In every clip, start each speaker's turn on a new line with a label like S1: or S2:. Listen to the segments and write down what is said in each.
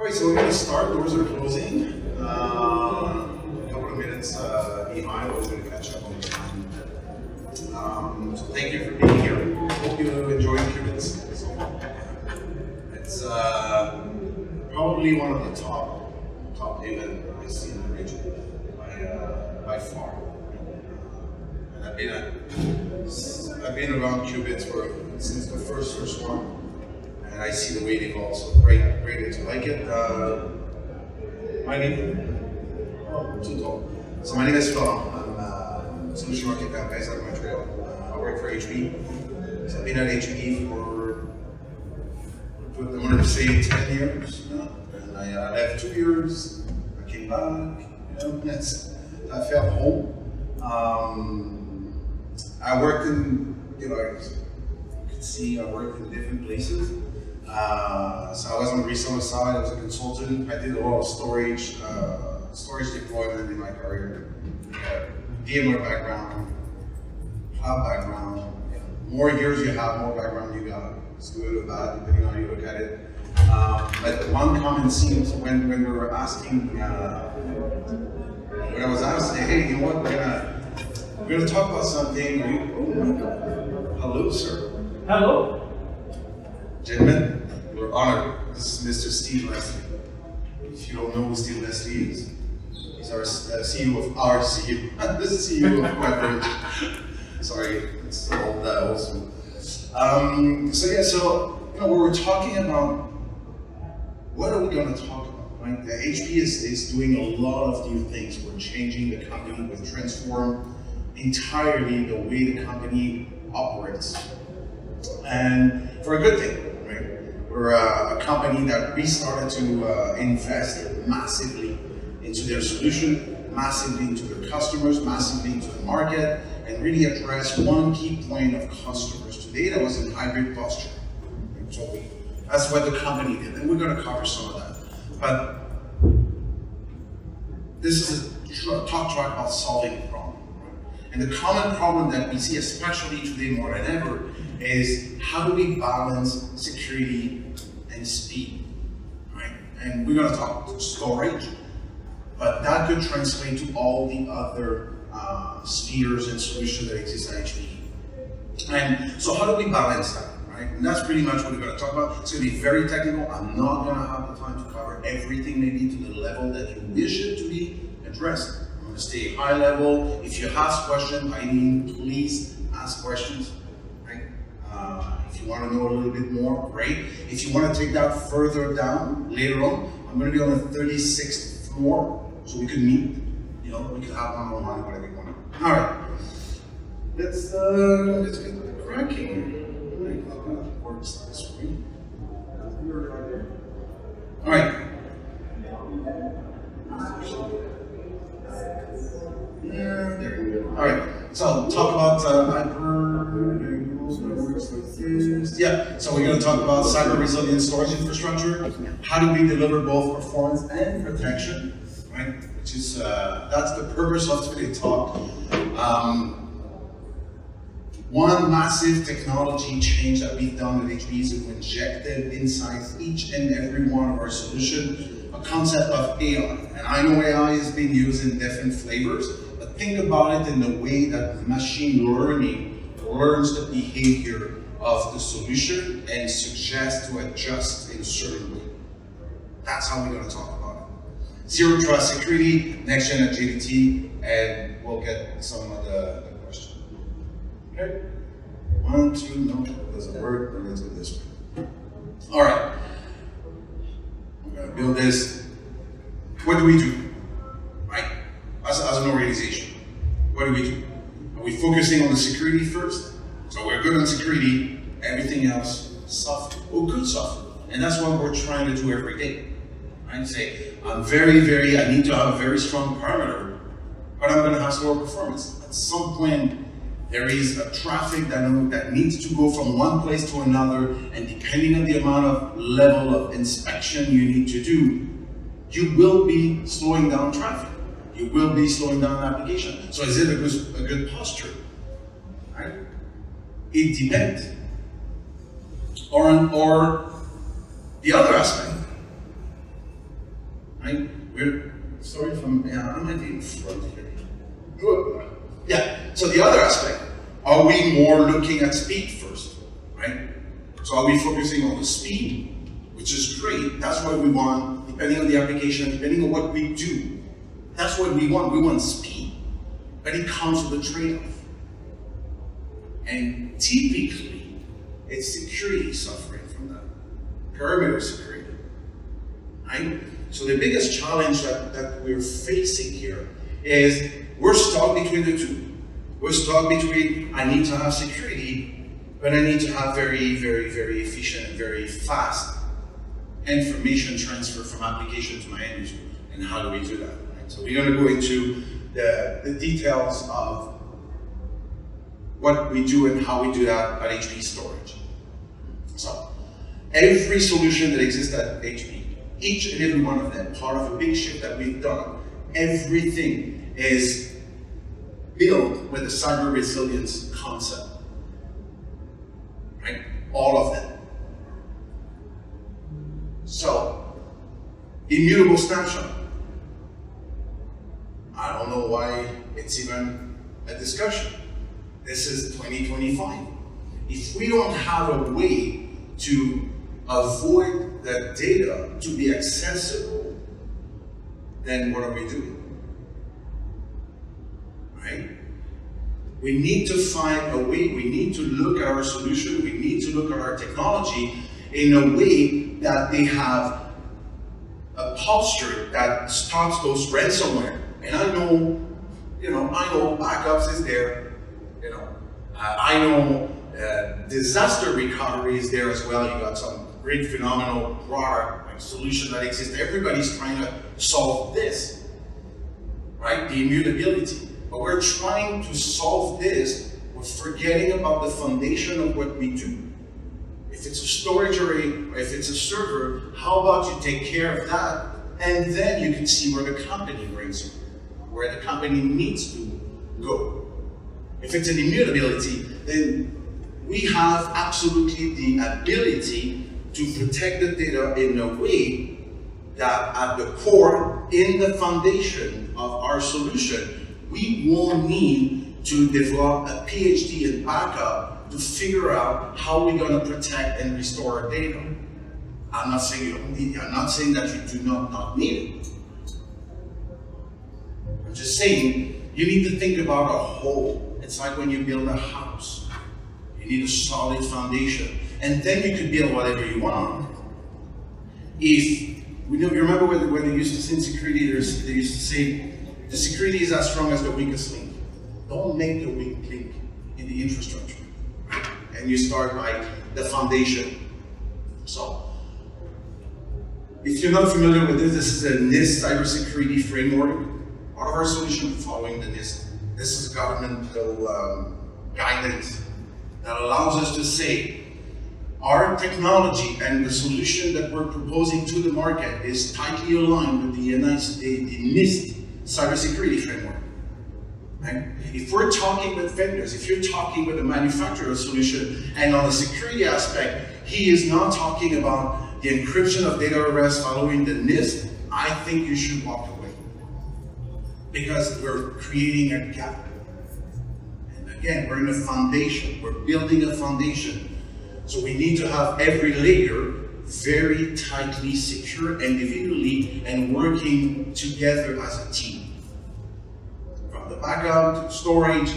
S1: Alright, so we're going to start. Doors are closing. A couple of minutes behind. We're going to catch up on time. So thank you for being here. Hope you enjoyed QBITS so far. It's probably one of the top events I see in the region by far. And I've been around QBITS since the first one. And I see the way they've also great to like it. My name is Phil. I'm a solution architect based out of Montreal. I work for HPE. So I've been at HPE for, I'm going to say 10 years now. And I left 2 years. I came back. I felt home. I worked in, you could see I worked in different places. So I was on the reseller side, I was a consultant. I did a lot of storage deployment in my career. VMware background, cloud background. More years you have, more background you got. It's good or bad, depending on how you look at it. But one common theme when we were asking, when I was asked, hey, you know what, we're gonna talk about something. Hello, sir.
S2: Hello.
S1: Gentlemen, we're honored. This is Mr. Steve Leslie. If you don't know who Steve Leslie is, he's our CEO of our CEO, the CEO of QBITS. Sorry, it's old school. So we were talking about what are we going to talk about, right? The HPE is doing a lot of new things. We're changing the company. We've transformed entirely the way the company operates, and for a good thing. We're a company that restarted to invest massively into their solution, massively into their customers, massively into the market, and really address one key point of customers today that was in hybrid posture. So that's what the company did, and we're going to cover some of that. But this is a talk track about solving a problem. Right? And the common problem that we see, especially today more than ever, is how do we balance security and speed, right? And we're going to talk storage, but that could translate to all the other spheres and solutions that exist at HPE. And so how do we balance that, right? And that's pretty much what we're going to talk about. It's going to be very technical. I'm not going to have the time to cover everything, maybe to the level that you wish it to be addressed. I'm going to stay high level. If you have questions, please ask questions. If you want to know a little bit more, great. If you want to take that further down later on, I'm going to be on the 36th floor, so we could meet. We could have one-on-one, whatever you want. All right, let's get cracking. Works this way. All right. There we go. All right. So talk about so we're going to talk about cyber resilient storage infrastructure. How do we deliver both performance and protection, right? Which is that's the purpose of today's talk. One massive technology change that we've done at HPE is we've injected inside each and every one of our solutions a concept of AI. And I know AI is being used in different flavors, but think about it in the way that machine learning learns the behavior of the solution and suggests to adjust in certain way. That's how we're going to talk about it. Zero trust security, next gen agility, and we'll get some of the questions. Okay? 1, 2, no, it doesn't work, but let's do this one. All right. We're going to build this. What do we do? Right? As an organization, what do we do? Are we focusing on the security first? So we're good on security, everything else suffer, or could suffer. And that's what we're trying to do every day. Right? Say, I need to have a very strong perimeter, but I'm going to have slower performance. At some point, there is a traffic that needs to go from one place to another, and depending on the amount of level of inspection you need to do, you will be slowing down traffic. You will be slowing down an application. So is it a good posture? Right? It depends. Or the other aspect, right? Sorry if I'm, yeah, I might be in front here. Good. Yeah, so the other aspect, are we more looking at speed first, right? So are we focusing on the speed, which is great, that's what we want, depending on the application, depending on what we do. That's what we want speed, but it comes with a trade-off. And typically, it's security suffering from that, perimeter security, right? So the biggest challenge that we're facing here is we're stuck between the two. We're stuck between, I need to have security, but I need to have very, very, very efficient and very fast information transfer from application to my end user. And how do we do that? Right? So we're going to go into the details of what we do and how we do that at HPE Storage. So every solution that exists at HPE, each and every one of them, part of a big shift that we've done, everything is built with a cyber resilience concept, right? All of them. So, immutable snapshot. I don't know why it's even a discussion. This is 2025. If we don't have a way to avoid that data to be accessible, then what are we doing? Right? We need to find a way, we need to look at our solution, we need to look at our technology in a way that they have a posture that stops those ransomware. And I know backups is there, I know disaster recovery is there as well. You got some great phenomenal product and solution that exists. Everybody's trying to solve this, right? The immutability. But we're trying to solve this, we're forgetting about the foundation of what we do. If it's a storage array, or if it's a server, how about you take care of that, and then you can see where the company brings you, where the company needs to go. If it's an immutability, then we have absolutely the ability to protect the data in a way that at the core, in the foundation of our solution, we won't need to develop a PhD in backup to figure out how we're going to protect and restore our data. I'm not saying you don't need it. I'm not saying that you do not need it. I'm just saying you need to think about a whole. It's like when you build a house. You need a solid foundation. And then you can build whatever you want. You remember when they used to say in security, they used to say, the security is as strong as the weakest link. Don't make the weak link in the infrastructure. And you start by the foundation. So, if you're not familiar with this is a NIST cybersecurity framework. Part of our solution following the NIST. This is governmental guidance that allows us to say our technology and the solution that we're proposing to the market is tightly aligned with the NIST cybersecurity framework. Right? If we're talking with vendors, if you're talking with a manufacturer solution, and on the security aspect, he is not talking about the encryption of data arrest following the NIST, I think you should walk away. Because we're creating a gap. And again, we're in a foundation, we're building a foundation. So we need to have every layer very tightly secure individually and working together as a team. From the backup to storage.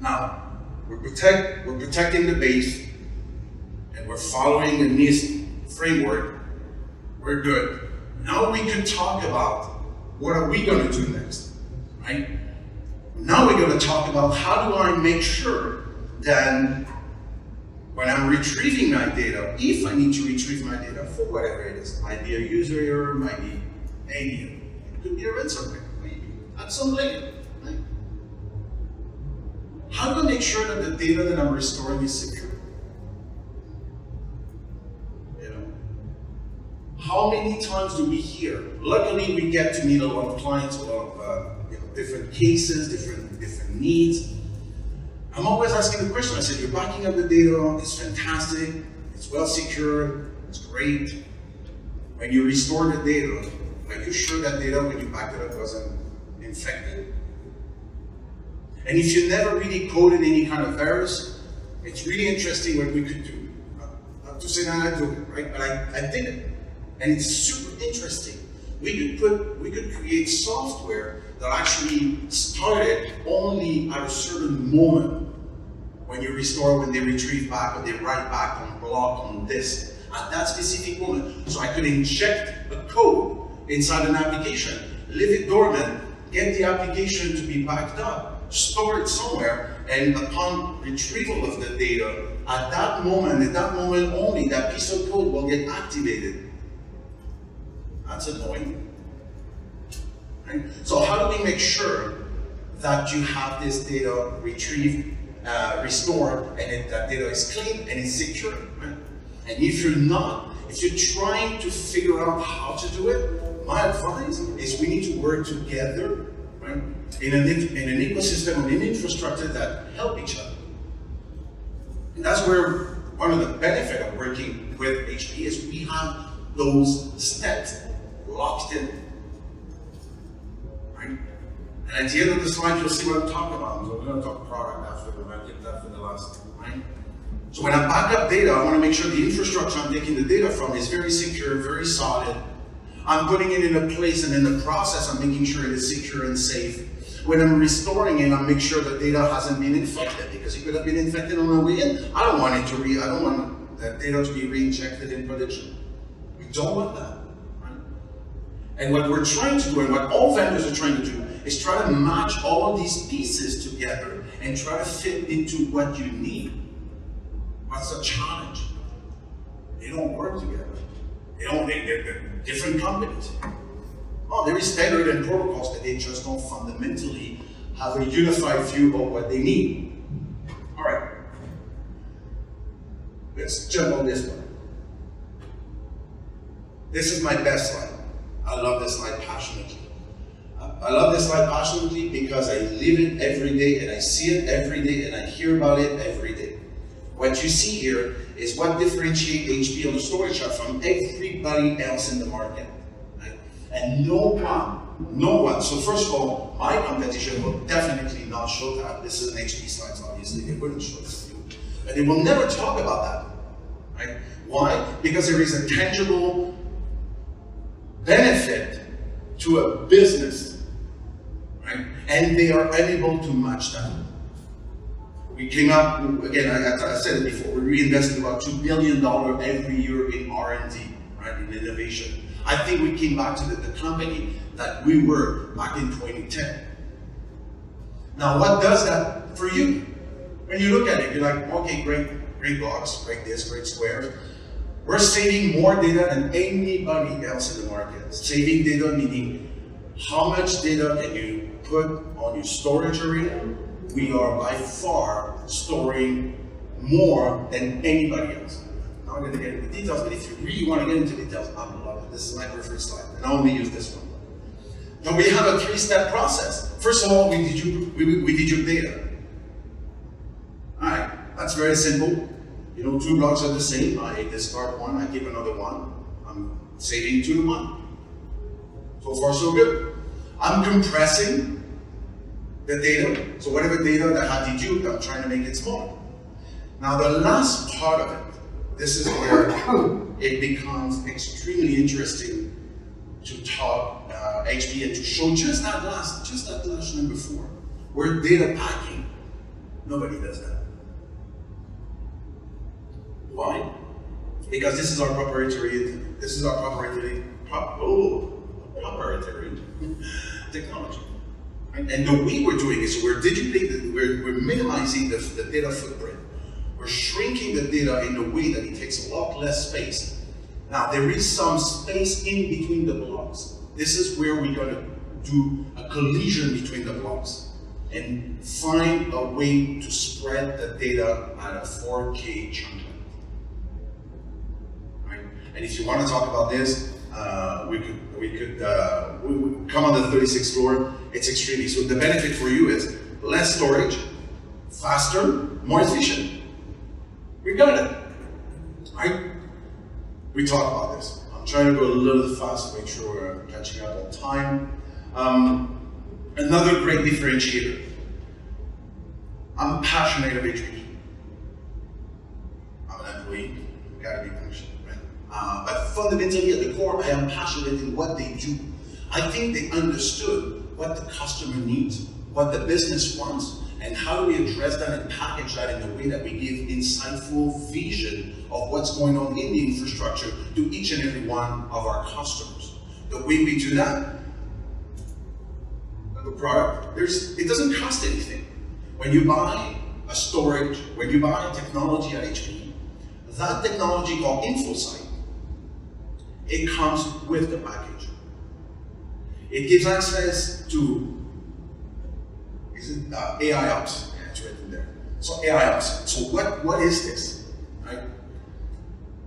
S1: Now, we're protecting the base and we're following the NIST framework. We're good. Now we can talk about what are we going to do next, right? Now we're going to talk about how do I make sure that when I'm retrieving my data, if I need to retrieve my data for whatever it is, might be a user error, might be any, it could be a ransomware, maybe at some layer, right? How do I make sure that the data that I'm restoring is secure? How many times do we hear? Luckily, we get to meet a lot of clients, a lot of different cases, different needs. I'm always asking the question. I said, you're backing up the data, it's fantastic, it's well secured, it's great. when you restore the data, are you sure that data, when you backed it up, wasn't infected? And if you never really coded any kind of errors, it's really interesting what we could do. Not to say that I do it, right? But I did it. And it's super interesting. We could create software that actually started only at a certain moment when you restore, when they retrieve back, or they write back on block on disk at that specific moment. So I could inject a code inside an application, leave it dormant, get the application to be backed up, store it somewhere, and upon retrieval of the data, at that moment only, that piece of code will get activated. That's annoying. Right? So how do we make sure that you have this data retrieved, restored, and that data is clean and it's secure? Right? And if you're trying to figure out how to do it, my advice is we need to work together, right, in an ecosystem, and an infrastructure that help each other. And that's where one of the benefits of working with HPE is we have those steps locked in. Right? And at the end of the slide, you'll see what I'm talking about. So we're going to talk product after the last, right? So when I back up data, I want to make sure the infrastructure I'm taking the data from is very secure, very solid. I'm putting it in a place, and in the process, I'm making sure it is secure and safe. When I'm restoring it, I make sure the data hasn't been infected, because it could have been infected on the way in. I don't want that data to be re-injected in production. We don't want that. Right? And what we're trying to do, and what all vendors are trying to do, is try to match all these pieces together and try to fit into what you need. What's the challenge? They don't work together. They're different companies. Oh, there is standard and protocols, but they just don't fundamentally have a unified view of what they need. All right. Let's jump on this one. This is my best slide. I love this slide passionately. I love this slide passionately because I live it every day, and I see it every day, and I hear about it every day. What you see here is what differentiates HPE on the storage side from everybody else in the market. Right? And no one. So first of all, my competition will definitely not show that. This is an HPE slide, obviously. They wouldn't show this. And they will never talk about that. Right? Why? Because there is a tangible benefit to a business. Right? And they are unable to match that. We came up, again, I said it before, we reinvested about $2 billion every year in R&D, right, in innovation. I think we came back to the company that we were back in 2010. Now, what does that for you? When you look at it, you're like, okay, great blocks, great this, great squares. We're saving more data than anybody else in the market. Saving data meaning how much data can you put on your storage arena? We are by far storing more than anybody else. I'm not going to get into details, but if you really want to get into details, I love it. This is my preferred slide, and I only use this one. Now we have a 3-step process. First of all, we dedupe data. All right, that's very simple. You know, 2 blocks are the same. I discard one, I keep another one. I'm saving 2 to 1. So far, so good. I'm compressing the data, so whatever data that I had deduped, I'm trying to make it smaller. Now the last part of it, this is where it becomes extremely interesting to talk HPE and to show just that last number 4, where data packing, nobody does that. Why? Because this is our proprietary technology. And the way we're doing is we're minimizing the data footprint. We're shrinking the data in a way that it takes a lot less space. Now, there is some space in between the blocks. This is where we're going to do a collision between the blocks and find a way to spread the data at a 4K chunk length. Right? And if you want to talk about this, we could come on the 36th floor. It's extremely, so the benefit for you is less storage, faster, more efficient. We got it, right? We talk about this. I'm trying to go a little fast to make sure we're catching up on time. Another great differentiator. I'm passionate about HPE. I'm an employee, gotta be passionate, right? But fundamentally at the core, I am passionate in what they do. I think they understood what the customer needs, what the business wants, and how do we address that and package that in a way that we give insightful vision of what's going on in the infrastructure to each and every one of our customers. The way we do that, the product, it doesn't cost anything. When you buy a storage, when you buy technology at HPE, that technology called InfoSight, it comes with the package. It gives access to AI ops. Yeah, it's written there. So AI ops. So what is this? Right?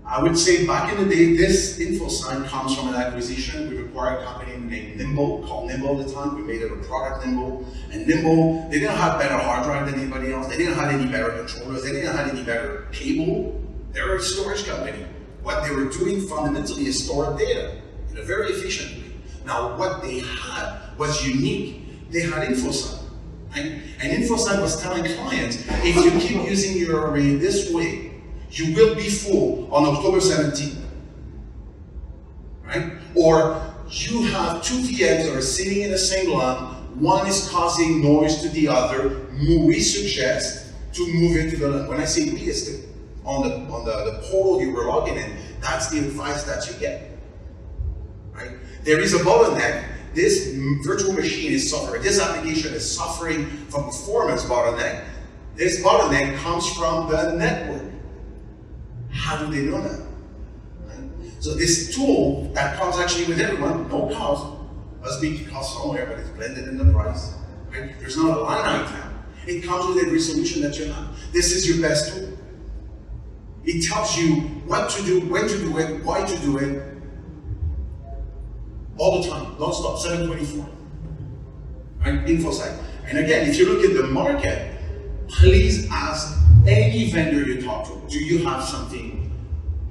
S1: I would say back in the day, this InfoSight comes from an acquisition. We acquired a company named Nimble, called Nimble at the time. We made it a product, Nimble. And Nimble, they didn't have better hard drive than anybody else. They didn't have any better controllers. They didn't have any better cable. They're a storage company. What they were doing fundamentally is store data in a very efficient way. Now, what they had was unique. They had InfoSight. Right? And InfoSight was telling clients, if you keep using your array this way, you will be full on October 17th. Right? Or you have two VMs that are sitting in the same LAN, one is causing noise to the other, we suggest to move it to the LAN. When I say we, it's on the portal you were logging in, that's the advice that you get. Right? There is a bottleneck. This virtual machine is suffering, this application is suffering from performance bottleneck. This bottleneck comes from the network. How do they know that? Right? So this tool that comes actually with everyone, no cost, must be cost somewhere, but it's blended in the price. Right? There's not a line item. It comes with every solution that you have. This is your best tool. It tells you what to do, when to do it, why to do it, all the time, non-stop, 7/24. Right? InfoSight. And again, if you look at the market, please ask any vendor you talk to, do you have something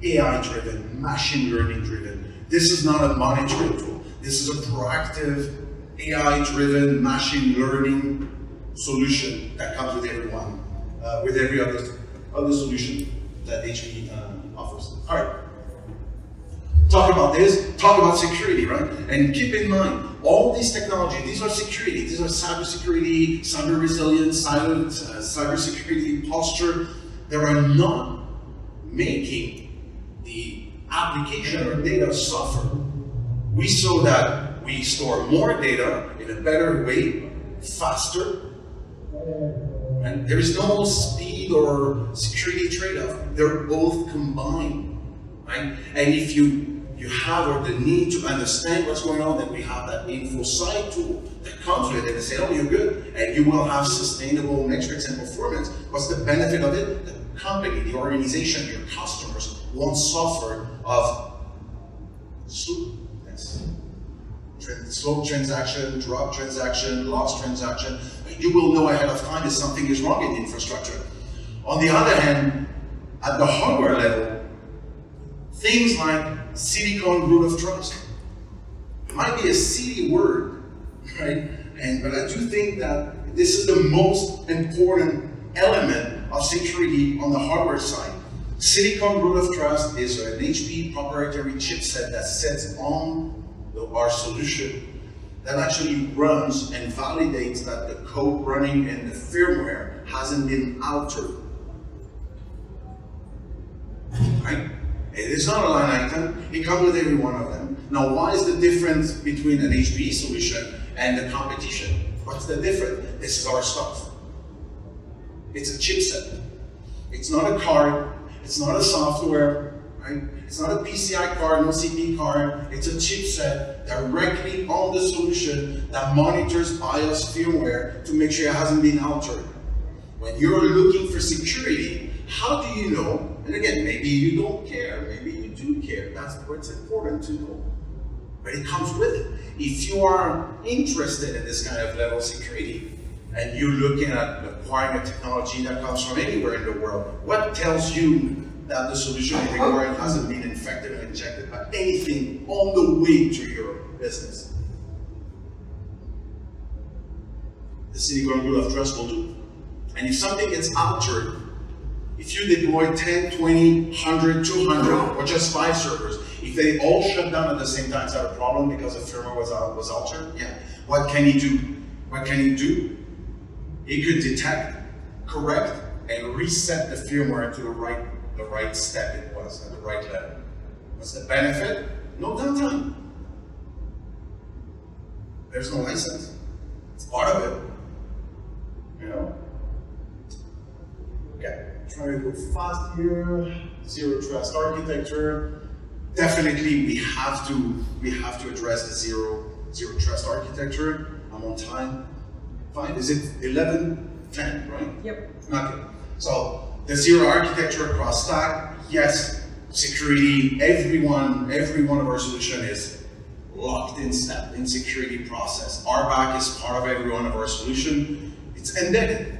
S1: AI-driven, machine learning-driven? This is not a monitoring tool. This is a proactive, AI-driven, machine learning solution that comes with everyone, with every other solution that HPE offers. All right. Talk about this, talk about security, right? And keep in mind, all these technologies, these are security, these are cybersecurity, cyber resilience, cybersecurity posture. They are not making the application or data suffer. We saw that we store more data in a better way, faster, and there is no speed or security trade-off. They're both combined, right? And if you have or the need to understand what's going on, then we have that InfoSight tool that comes with it and say, oh, you're good, and you will have sustainable metrics and performance. What's the benefit of it? The company, the organization, your customers won't suffer of slow transaction, drop transaction, lost transaction. You will know ahead of time if something is wrong in the infrastructure. On the other hand, at the hardware level, things like silicon root of trust. It might be a silly word, right? But I do think that this is the most important element of security on the hardware side. Silicon root of trust is an HPE proprietary chipset that sits on our solution that actually runs and validates that the code running in the firmware hasn't been altered. Right? It is not a line item, it comes with every one of them. Now, why is the difference between an HPE solution and the competition? What's the difference? This is our stuff. It's a chipset. It's not a card, it's not a software, right? It's not a PCI card, no CP card. It's a chipset directly on the solution that monitors BIOS firmware to make sure it hasn't been altered. When you're looking for security, how do you know? And again, maybe you don't care, maybe you do care. That's what's important to know. But it comes with it. If you are interested in this kind of level of security, and you're looking at acquiring a technology that comes from anywhere in the world, what tells you that the solution you require hasn't been infected or injected by anything on the way to your business. The Silicon Rule of Trust will do. And if something gets altered, if you deploy 10, 20, 100, 200, or just 5 servers, if they all shut down at the same time, is that a problem because the firmware was altered? Yeah. What can he do? What can he do? He could detect, correct, and reset the firmware to the right step it was, at the right level. What's the benefit? No downtime. There's no license. It's part of it. You know. Okay, trying to go fast here. Zero trust architecture. Definitely, we have to address the zero trust architecture. I'm on time. Fine. Is it 11:10, right?
S2: Yep.
S1: Okay. So the zero architecture across stack. Yes. Security. Every one of our solution is locked in step in security process. RBAC is part of every one of our solution. It's embedded.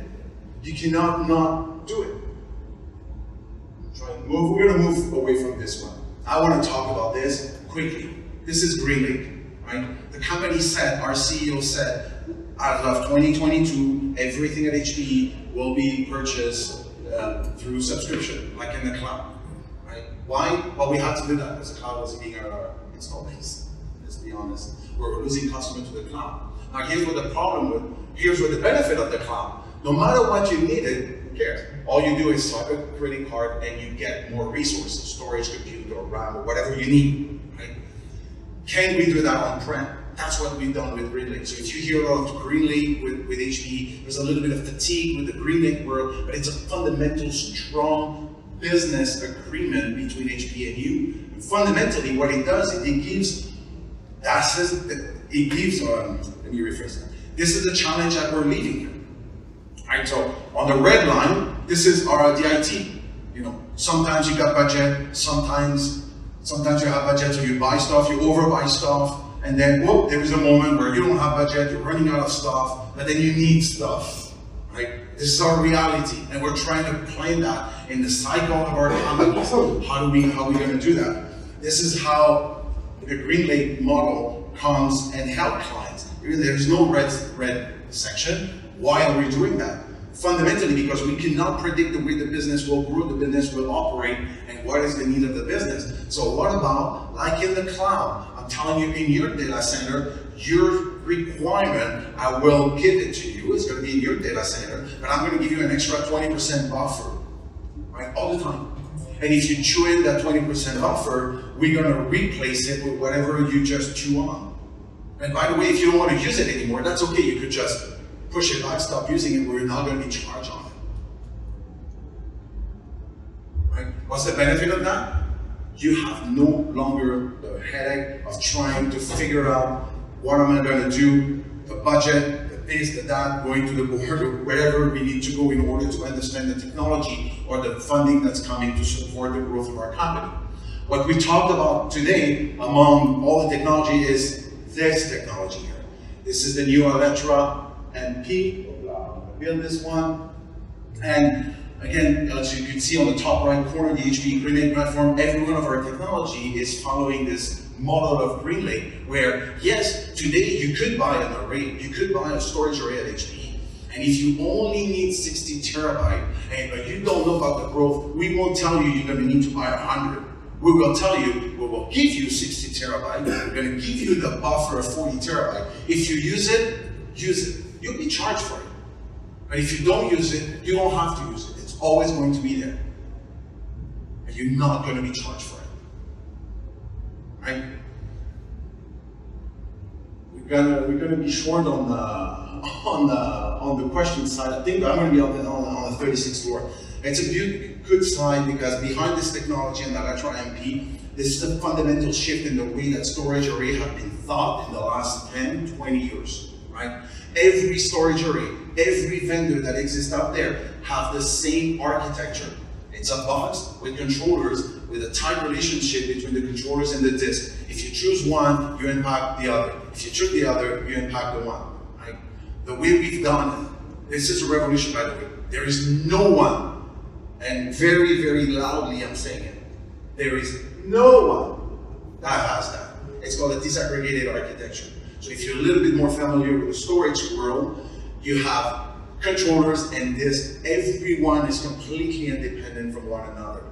S1: You cannot not do it. We're going to move away from this one. I want to talk about this quickly. This is GreenLake, right? The company said, our CEO said, as of 2022, everything at HPE will be purchased through subscription, like in the cloud, right? Why? Well, we had to do that because the cloud wasn't being our install base. Let's be honest. We're losing customers to the cloud. Now, here's what the benefit of the cloud. No matter what you needed, who cares? All you do is swipe a credit card and you get more resources, storage, compute, or RAM, or whatever you need, right? Can we do that on-prem? That's what we've done with GreenLake. So if you hear a lot of GreenLake with HPE, there's a little bit of fatigue with the GreenLake world, but it's a fundamental, strong business agreement between HPE and you. And fundamentally, what it does is it gives let me rephrase that. This is the challenge that we're leaving here. Right, so on the red line, this is our DIT. You know, sometimes you got budget, sometimes you have budget, so you buy stuff, you overbuy stuff, and then whoop, there is a moment where you don't have budget, you're running out of stuff, but then you need stuff. Right? This is our reality, and we're trying to plan that in the cycle of our companies. How are we going to do that? This is how the GreenLake model comes and helps clients. There's no red section. Why are we doing that? Fundamentally, because we cannot predict the way the business will grow, the business will operate, and what is the need of the business. So what about, like in the cloud, I'm telling you in your data center, your requirement, I will give it to you, it's going to be in your data center, but I'm going to give you an extra 20% buffer, right, all the time. And if you chew in that 20% buffer, we're going to replace it with whatever you just chew on. And by the way, if you don't want to use it anymore, that's okay, you could just push it back, stop using it, we're not going to be charged on it. Right? What's the benefit of that? You have no longer the headache of trying to figure out what am I going to do, the budget, the this, the that, going to the board, or wherever we need to go in order to understand the technology or the funding that's coming to support the growth of our company. What we talked about today, among all the technology, is this technology here. This is the new Alletra MP. Build this one. And again, as you can see on the top right corner, the HPE GreenLake platform, every one of our technology is following this model of GreenLake, where yes, today you could buy an array, you could buy a storage array at HPE, and if you only need 60 terabyte, and you don't know about the growth, we won't tell you you're going to need to buy 100. We will tell you, we will give you 60 terabyte, we're going to give you the buffer of 40 terabyte. If you use it, you'll be charged for it. But if you don't use it, you don't have to use it. It's always going to be there. And you're not going to be charged for it. Right? We're gonna be short on the question side. I think I'm going to be on the 36th floor. It's a good slide because behind this technology and the Alletra MP, this is a fundamental shift in the way that storage array have been thought in the last 10, 20 years. Right? Every storage array, every vendor that exists out there have the same architecture. It's a box with controllers with a tight relationship between the controllers and the disk. If you choose one, you impact the other. If you choose the other, you impact the one. Right? The way we've done it, this is a revolution, by the way. There is no one And very, very loudly I'm saying it. There is no one that has that. It's called a disaggregated architecture. So if you're a little bit more familiar with the storage world, you have controllers and this, everyone is completely independent from one another.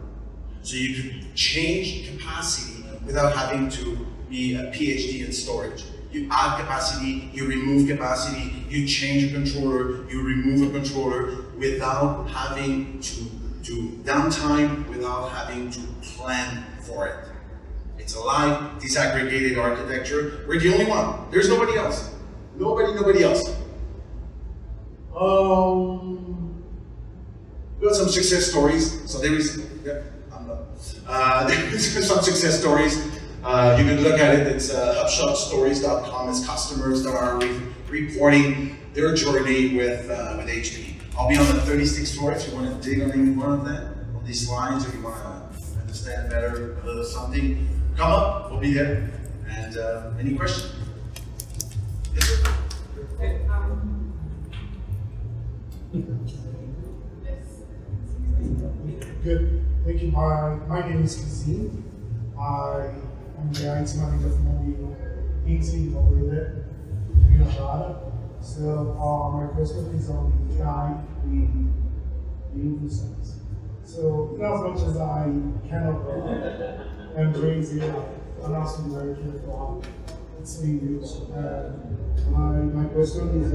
S1: So you can change capacity without having to be a PhD in storage. You add capacity, you remove capacity, you change a controller, you remove a controller without having to do downtime, without having to plan for it. It's a live, disaggregated architecture. We're the only one. There's nobody else. Nobody else. We've got some success stories. So there is, I'm done. There's some success stories. You can look at it. It's hubshotstories.com. It's customers that are reporting their journey with HPE. I'll be on the 36th floor if you want to dig on any one of them, on these slides, or you want to understand better a little something. Come up, we'll be there. And any questions? Yes, sir.
S2: Good. Thank you. My name is Kazim. I am the IT manager for the Ainsley over there in Nevada. So my question is on the AI, the influence. So in as much as I kind of embrace it, I'm also very careful how it's being used. My question is,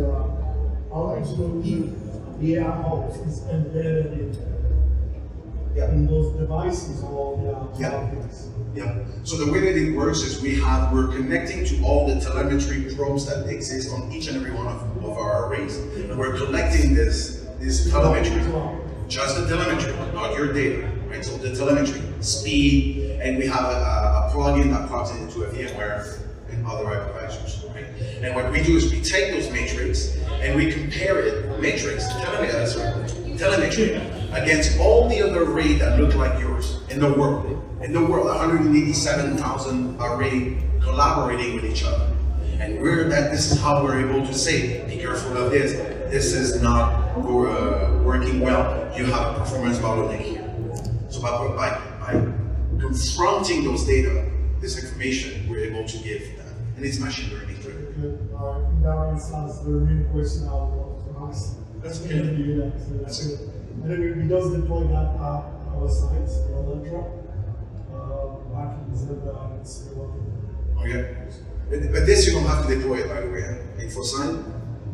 S2: how actually the AI ops is embedded in those devices or things.
S1: Yeah. So the way that it works is we're connecting to all the telemetry probes that exist on each and every one of our arrays. And we're collecting this telemetry, just the telemetry, not your data, right? So the telemetry, speed, and we have a plugin that plugs into a VMware and other hypervisors, right? And what we do is we take those matrix and we compare it, telemetry, against all the other arrays that look like yours in the world. 187,000 array collaborating with each other. And this is how we're able to say, be careful of this. This is not working well. You have a performance bottleneck here. So by confronting those data, this information, we're able to give that. And it's machine learning driven.
S2: That answers the main question I was to ask.
S1: That's okay.
S2: That's it. And then we just deploy that our sites, the Electra. Back in December, and it's still working.
S1: Oh yeah. But this you don't have to deploy it, by the way. InfoSign,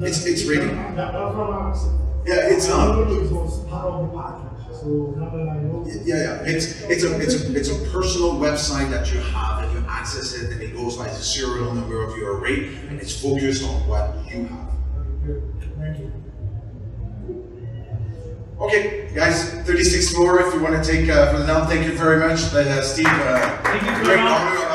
S1: it's ready.
S2: That's what I'm asking.
S1: Yeah, it's not.
S2: It was part of the package. So now that I know.
S1: Yeah. It's a personal website that you have, and you access it, and it goes by the serial number of your array, and it's focused on what you have.
S2: Good. Thank you.
S1: Okay, guys, 36th floor. If you want to take for the now, thank you very much. Steve,
S3: thank you
S1: great honor.